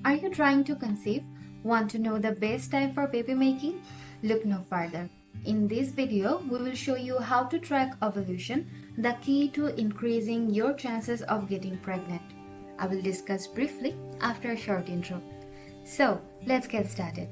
Are you trying to conceive? Want to know the best time for baby making? Look no further. In this video, we will show you how to track ovulation, the key to increasing your chances of getting pregnant. I will discuss briefly after a short intro. So, let's get started.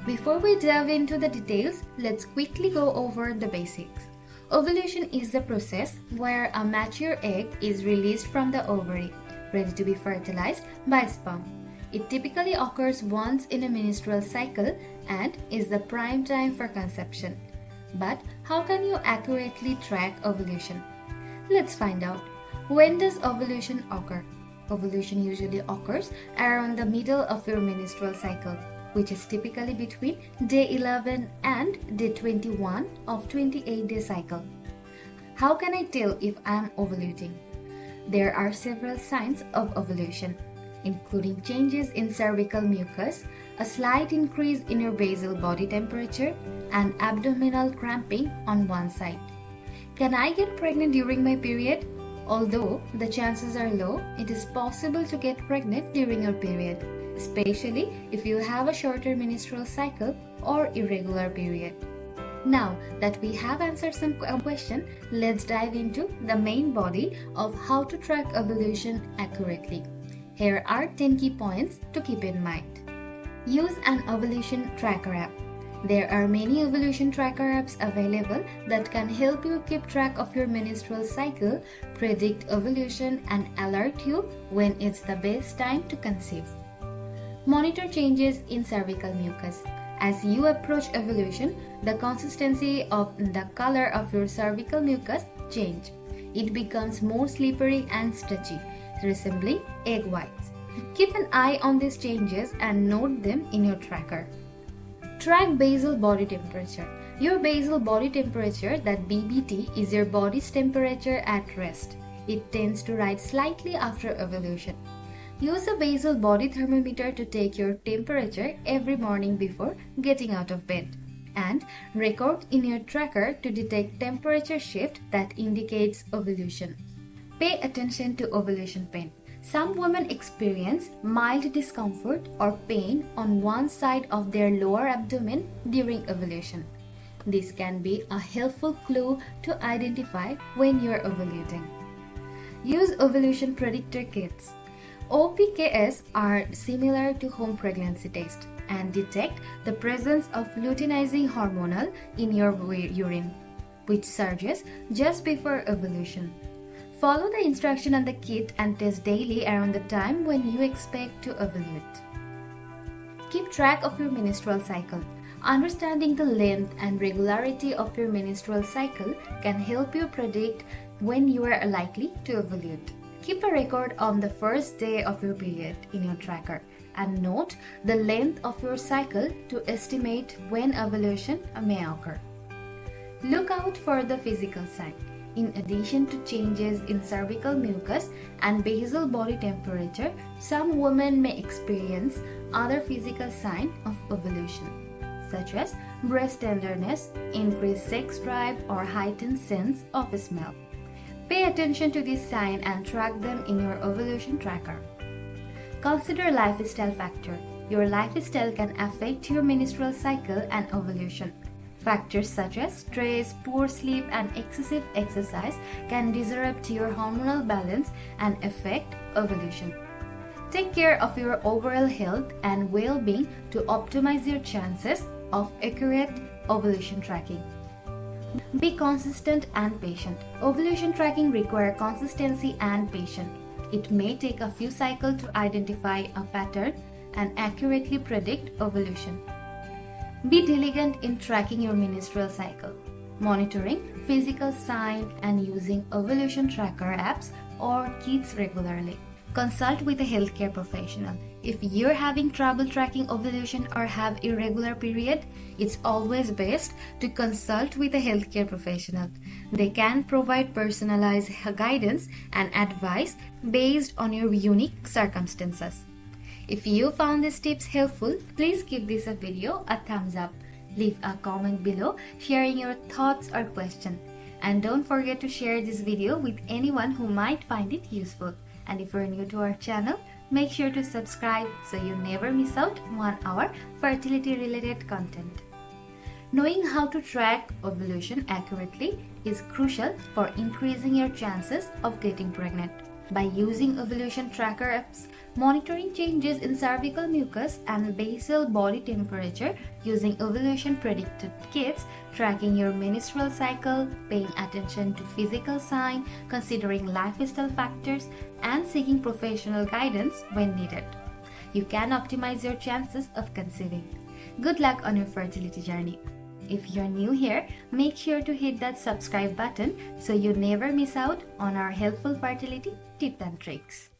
Before we delve into the details, let's quickly go over the basics. Ovulation is the process where a mature egg is released from the ovary, ready to be fertilized by sperm. It typically occurs once in a menstrual cycle and is the prime time for conception. But how can you accurately track ovulation? Let's find out. When does ovulation occur? Ovulation usually occurs around the middle of your menstrual cycle, which is typically between day 11 and day 21 of 28-day cycle. How can I tell if I am ovulating? There are several signs of ovulation, including changes in cervical mucus, a slight increase in your basal body temperature, and abdominal cramping on one side. Can I get pregnant during my period? Although the chances are low, it is possible to get pregnant during your period, especially if you have a shorter menstrual cycle or irregular period. Now that we have answered some questions, let's dive into the main body of how to track ovulation accurately. Here are 10 key points to keep in mind. Use an ovulation tracker app. There are many ovulation tracker apps available that can help you keep track of your menstrual cycle, predict ovulation, and alert you when it's the best time to conceive. Monitor changes in cervical mucus. As you approach ovulation, the consistency of the color of your cervical mucus changes. It becomes more slippery and stretchy, resembling egg whites. Keep an eye on these changes and note them in your tracker. Track basal body temperature. Your basal body temperature, that BBT, is your body's temperature at rest. It tends to rise slightly after ovulation. Use a basal body thermometer to take your temperature every morning before getting out of bed, and record in your tracker to detect temperature shift that indicates ovulation. Pay attention to ovulation pain. Some women experience mild discomfort or pain on one side of their lower abdomen during ovulation. This can be a helpful clue to identify when you are ovulating. Use ovulation predictor kits. OPKs are similar to home pregnancy test and detect the presence of luteinizing hormone in your urine, which surges just before ovulation. Follow the instruction on the kit and test daily around the time when you expect to ovulate. Keep track of your menstrual cycle. Understanding the length and regularity of your menstrual cycle can help you predict when you are likely to ovulate. Keep a record on the first day of your period in your tracker and note the length of your cycle to estimate when ovulation may occur. Look out for the physical sign. In addition to changes in cervical mucus and basal body temperature, some women may experience other physical signs of ovulation, such as breast tenderness, increased sex drive, or heightened sense of smell. Pay attention to these signs and track them in your ovulation tracker. Consider lifestyle factor. Your lifestyle can affect your menstrual cycle and ovulation. Factors such as stress, poor sleep, and excessive exercise can disrupt your hormonal balance and affect ovulation. Take care of your overall health and well-being to optimize your chances of accurate ovulation tracking. Be consistent and patient. Ovulation tracking requires consistency and patience. It may take a few cycles to identify a pattern and accurately predict ovulation. Be diligent in tracking your menstrual cycle, monitoring physical signs, and using ovulation tracker apps or kits regularly. Consult with a healthcare professional. If you're having trouble tracking ovulation or have irregular period, it's always best to consult with a healthcare professional. They can provide personalized guidance and advice based on your unique circumstances. If you found these tips helpful, please give this video a thumbs up. Leave a comment below sharing your thoughts or questions. And don't forget to share this video with anyone who might find it useful. And if you're new to our channel, make sure to subscribe so you never miss out on our fertility related content. Knowing how to track ovulation accurately is crucial for increasing your chances of getting pregnant. By using ovulation tracker apps, monitoring changes in cervical mucus and basal body temperature, using ovulation predictor kits, tracking your menstrual cycle, paying attention to physical signs, considering lifestyle factors, and seeking professional guidance when needed, you can optimize your chances of conceiving. Good luck on your fertility journey. If you're new here, make sure to hit that subscribe button so you never miss out on our helpful fertility tips and tricks.